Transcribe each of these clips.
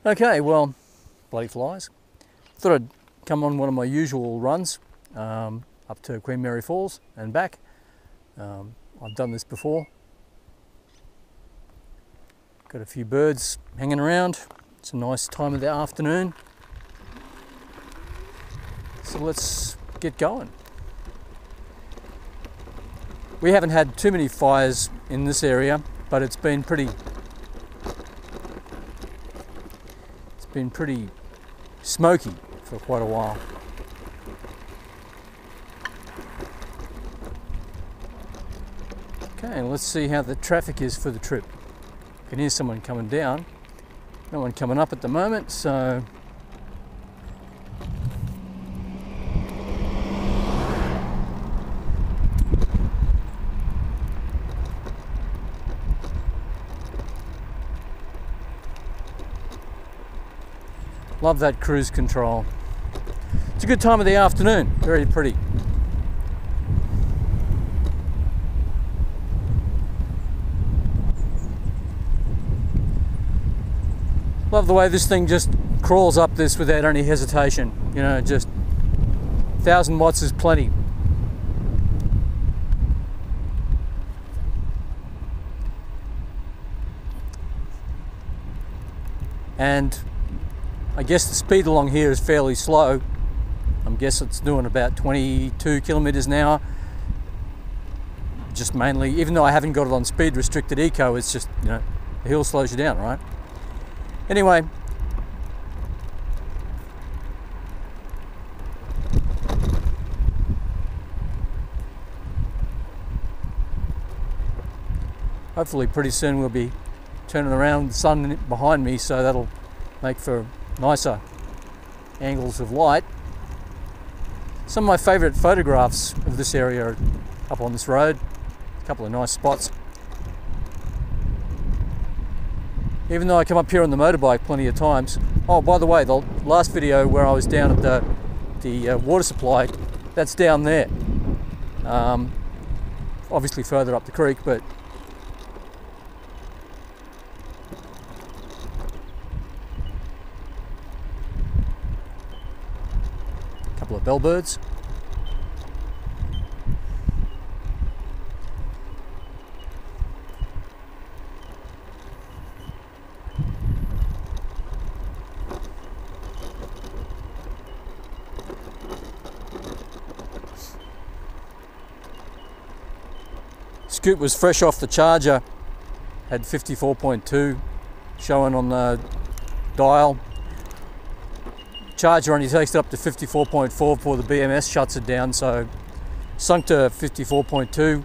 Okay, well, bloody flies. Thought I'd come on one of my usual runs up to Queen Mary Falls and back. I've done this before. Got a few birds hanging around. It's a nice time of the afternoon. So let's get going. We haven't had too many fires in this area, but it's been pretty smoky for quite a while. Okay, let's see how the traffic is for the trip. I can hear someone coming down. No one coming up at the moment, so love that cruise control. It's a good time of the afternoon, very pretty. Love the way this thing just crawls up this without any hesitation. You know, just 1,000 watts is plenty. And I guess the speed along here is fairly slow. I guess it's doing about 22 kilometers an hour. Just mainly, even though I haven't got it on speed restricted eco, it's just, you know, the hill slows you down, right? Anyway, hopefully pretty soon we'll be turning around, the sun behind me, so that'll make for nicer angles of light. Some of my favourite photographs of this area are up on this road. A couple of nice spots. Even though I come up here on the motorbike plenty of times. Oh, by the way, the last video where I was down at the water supply, that's down there. Obviously further up the creek, but a couple of bellbirds. Scoot was fresh off the charger, had 54.2 showing on the dial. Charger only takes it up to 54.4 before the BMS shuts it down, so sunk to 54.2.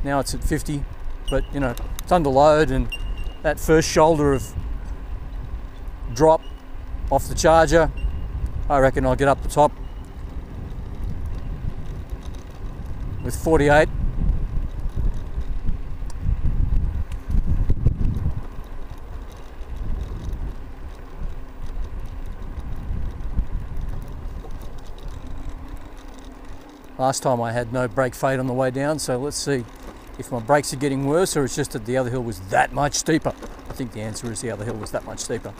Now it's at 50, but you know, it's under load, and that first shoulder of drop off the charger, I reckon I'll get up the top with 48. Last time I had no brake fade on the way down, so let's see if my brakes are getting worse or it's just that the other hill was that much steeper. I think the answer is the other hill was that much steeper.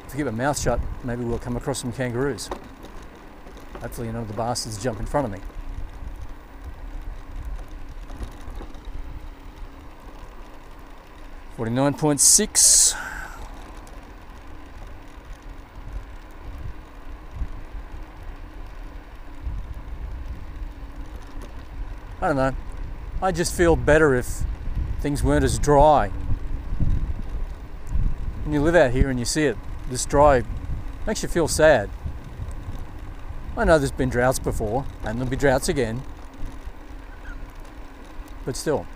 If I keep my mouth shut, maybe we'll come across some kangaroos. Hopefully none of the bastards jump in front of me. .6. I don't know, I just feel better if things weren't as dry. When you live out here and you see it this dry, it makes you feel sad. I know there's been droughts before, and there'll be droughts again, but still.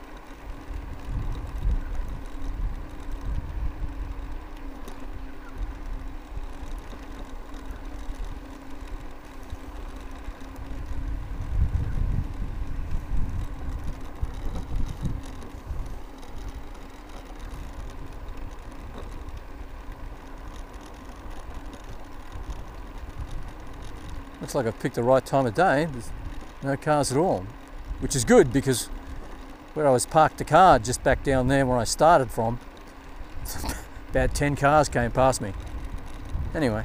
Looks like I've picked the right time of day. There's no cars at all, which is good because where I was parked the car just back down there where I started from, about 10 cars came past me. Anyway.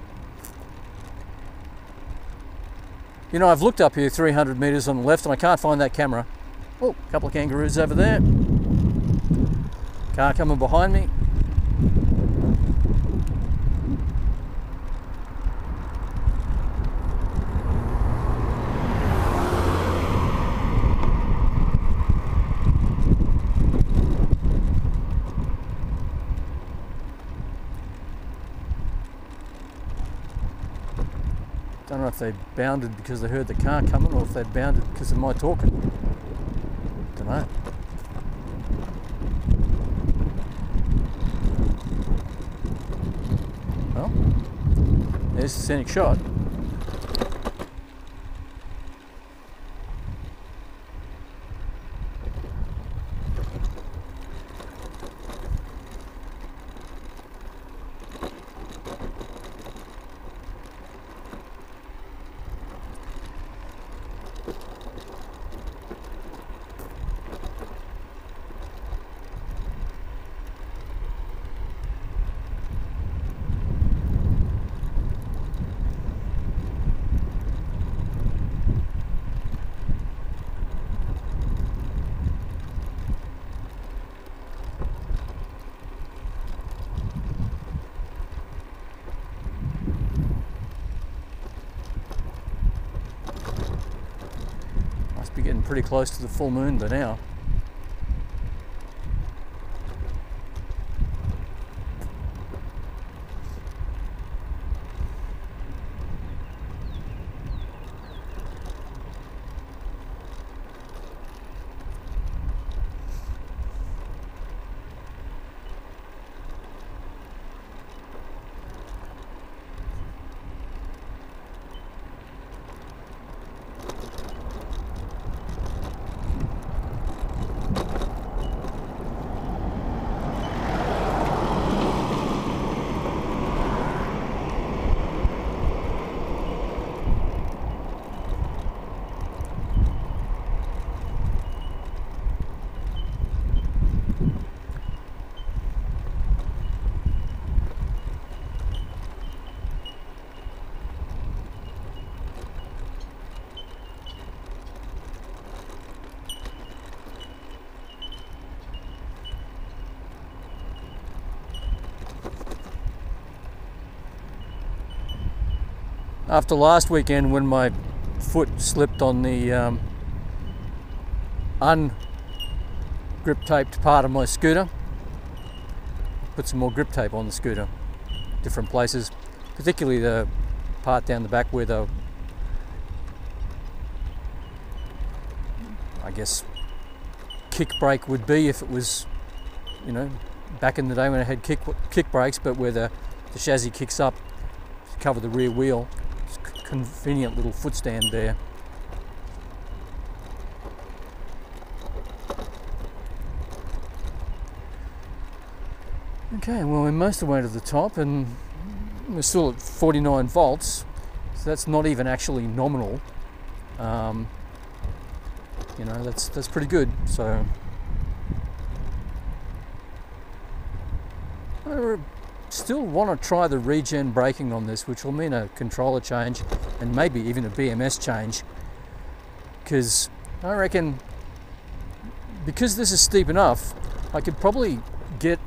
You know, I've looked up here 300 metres on the left and I can't find that camera. Oh, a couple of kangaroos over there. Car coming behind me. Don't know if they bounded because they heard the car coming or if they bounded because of my talking. Don't know. Well, there's the scenic shot. Be getting pretty close to the full moon by now. After last weekend when my foot slipped on the un-grip taped part of my scooter, put some more grip tape on the scooter, different places, particularly the part down the back where the, I guess, kick brake would be if it was, you know, back in the day when I had kick brakes, but where the chassis kicks up to cover the rear wheel. Convenient little foot stand there. Okay, well, we're most of the way to the top and we're still at 49 volts, so that's not even actually nominal. You know, that's pretty good. So I still want to try the regen braking on this, which will mean a controller change and maybe even a BMS change, because I reckon because this is steep enough, I could probably get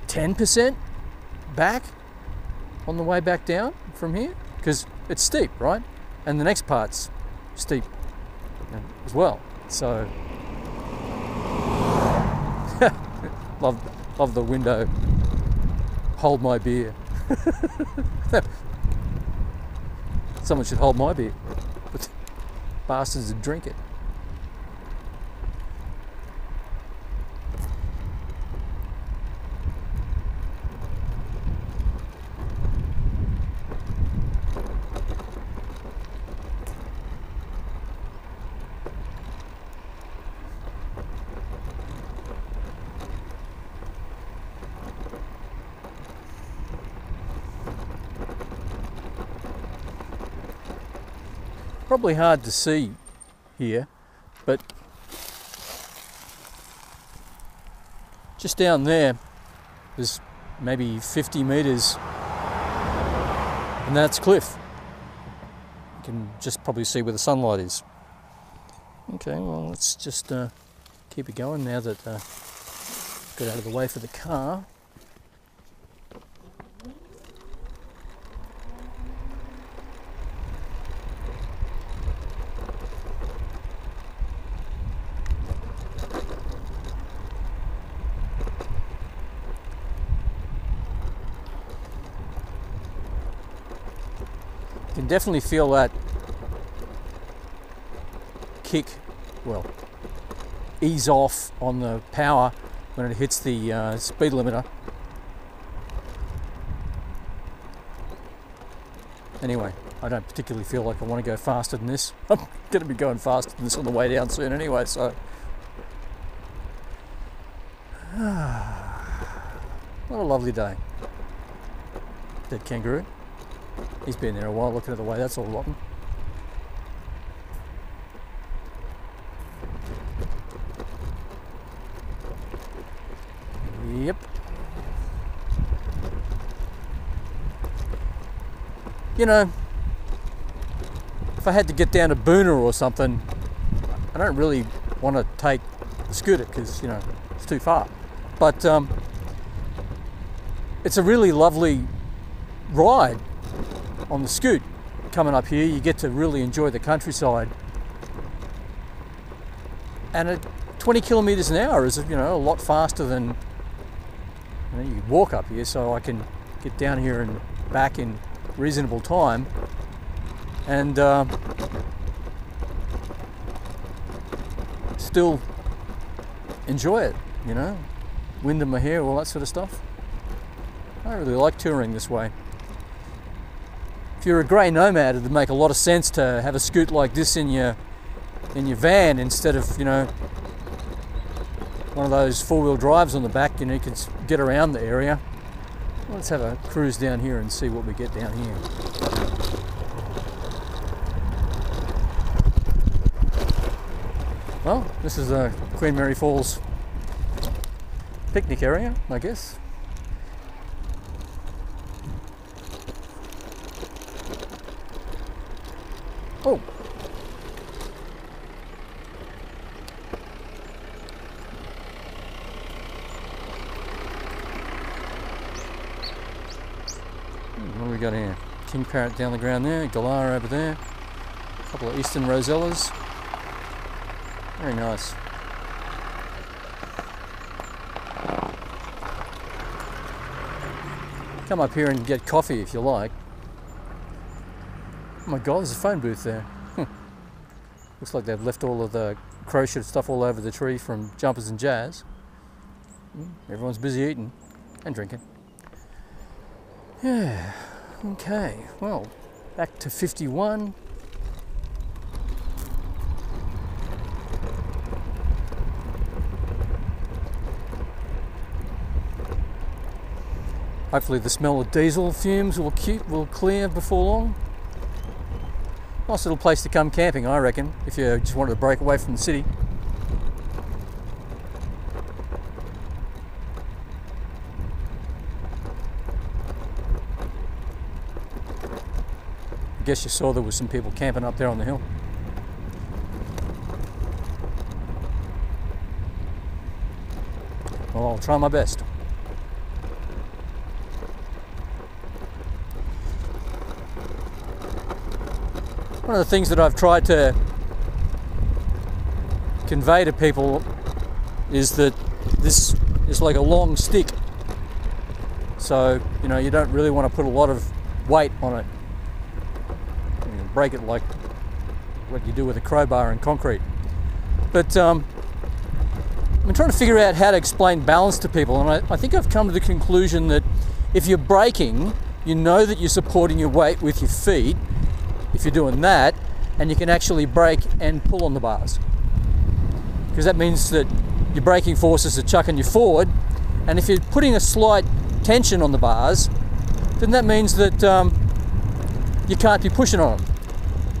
10% back on the way back down from here, because it's steep, right? And the next part's steep as well. So love the window. Hold my beer. Someone should hold my beer, but bastards would drink it. Probably hard to see here, but just down there There's maybe 50 meters, and that's cliff. You can just probably see where the sunlight is. Okay, well, let's just keep it going now that got out of the way for the car. You can definitely feel that kick, well, ease off on the power when it hits the speed limiter. Anyway, I don't particularly feel like I want to go faster than this. I'm going to be going faster than this on the way down soon anyway, so. What a lovely day. Dead kangaroo. He's been there a while, looking at the way that's all rotten. Yep. You know, if I had to get down to Boona or something, I don't really want to take the scooter because, you know, it's too far. But it's a really lovely ride on the scoot. Coming up here, you get to really enjoy the countryside. And at 20 kilometers an hour is, you know, a lot faster than, you know, you walk up here, so I can get down here and back in reasonable time. And still enjoy it, you know. Wind in my hair, all that sort of stuff. I really like touring this way. If you're a grey nomad, it'd make a lot of sense to have a scoot like this in your van instead of, you know, one of those four-wheel drives on the back. You know, you can get around the area. Let's have a cruise down here and see what we get down here. Well, this is the Queen Mary Falls picnic area, I guess. Oh. What do we got here? King parrot down the ground there, galah over there, a couple of eastern rosellas. Very nice. Come up here and get coffee if you like. Oh my God, there's a phone booth there. Looks like they've left all of the crochet stuff all over the tree from Jumpers and Jazz. Everyone's busy eating and drinking. Yeah, okay, well, back to 51. Hopefully the smell of diesel fumes will clear before long. Nice little place to come camping, I reckon, if you just wanted to break away from the city. I guess you saw there was some people camping up there on the hill. Well, I'll try my best. One of the things that I've tried to convey to people is that this is like a long stick. So, you know, you don't really want to put a lot of weight on it. You can break it like what you do with a crowbar in concrete. But I'm trying to figure out how to explain balance to people, and I think I've come to the conclusion that if you're braking, you know that you're supporting your weight with your feet, if you're doing that, and you can actually brake and pull on the bars, because that means that your braking forces are chucking you forward, and if you're putting a slight tension on the bars, then that means that you can't be pushing on them.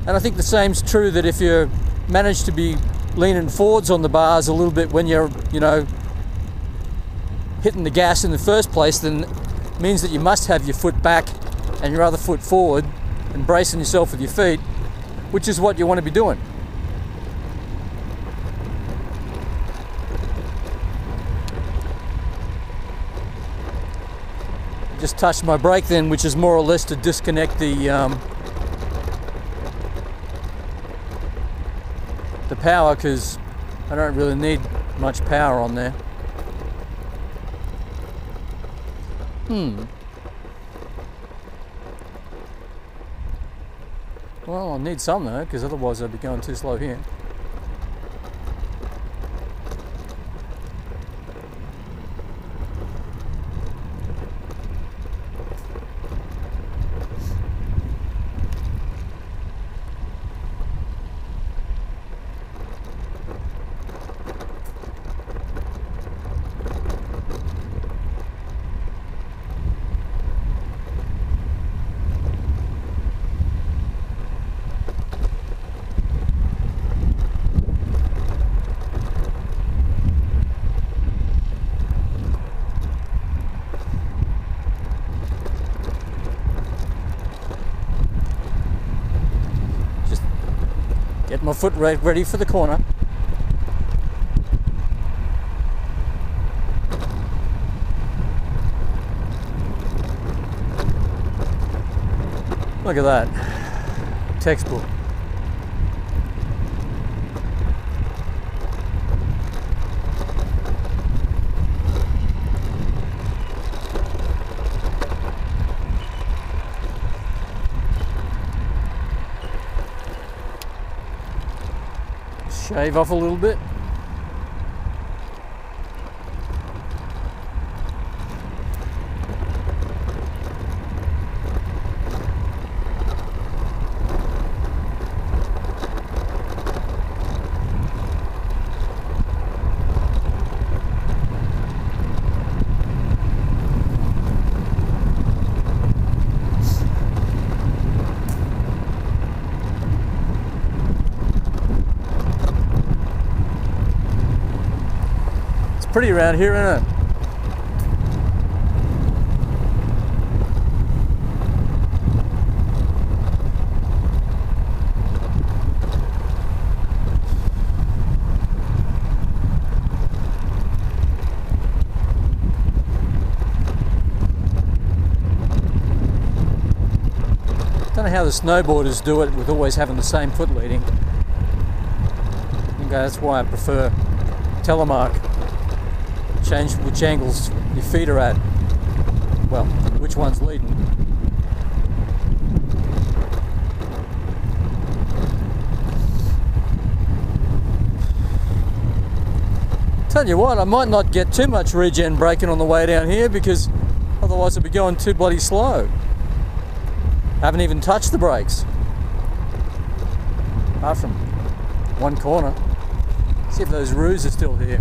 And I think the same's true that if you manage to be leaning forwards on the bars a little bit when you're, you know, hitting the gas in the first place, then it means that you must have your foot back and your other foot forward and bracing yourself with your feet, which is what you want to be doing. Just touched my brake then, which is more or less to disconnect the power, because I don't really need much power on there. Well, I'll need some though, because otherwise I'd be going too slow here. Get my foot ready for the corner. Look at that. Textbook. Shave off a little bit. Pretty around here, isn't it? Don't know how the snowboarders do it with always having the same foot leading. Okay, that's why I prefer telemark. Change which angles your feet are at. Well, which one's leading. Tell you what, I might not get too much regen braking on the way down here, because otherwise I'll be going too bloody slow. Haven't even touched the brakes. Apart from one corner. See if those roos are still here.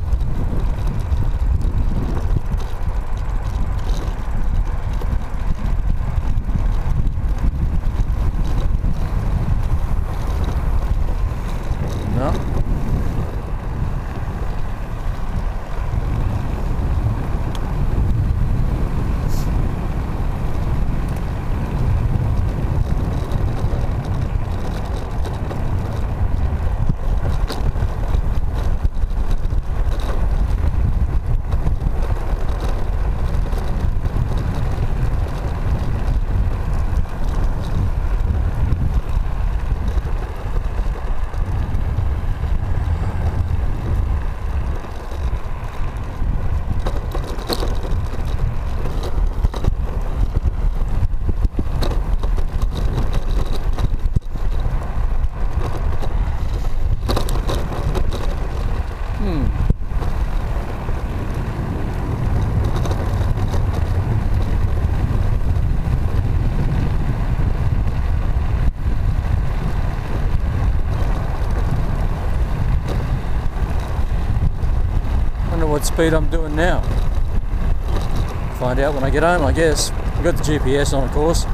What speed I'm doing now. Find out when I get home, I guess. I've got the GPS on, of course.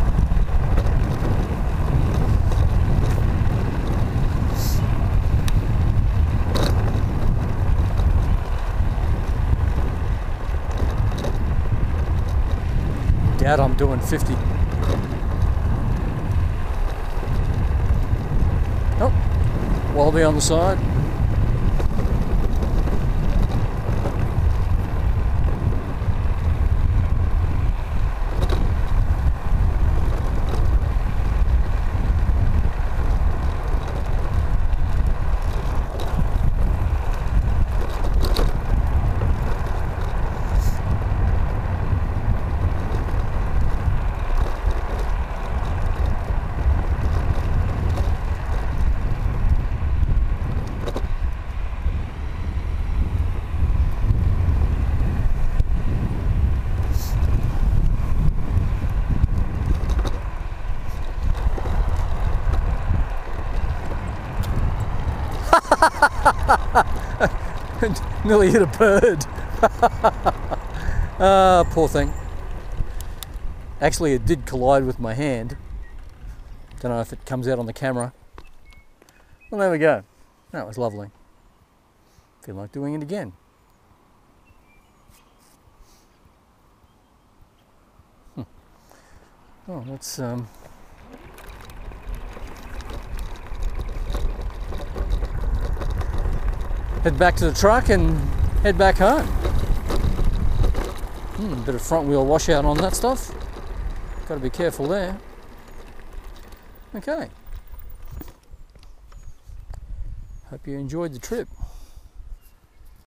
doubt I'm doing 50. Oh, wallaby on the side. Nearly hit a bird. Ah, poor thing. Actually, it did collide with my hand. Don't know if it comes out on the camera. Well, there we go. That was lovely. Feel like doing it again. Oh, let's head back to the truck and head back home. Bit of front wheel washout on that stuff. Got to be careful there. Okay. Hope you enjoyed the trip.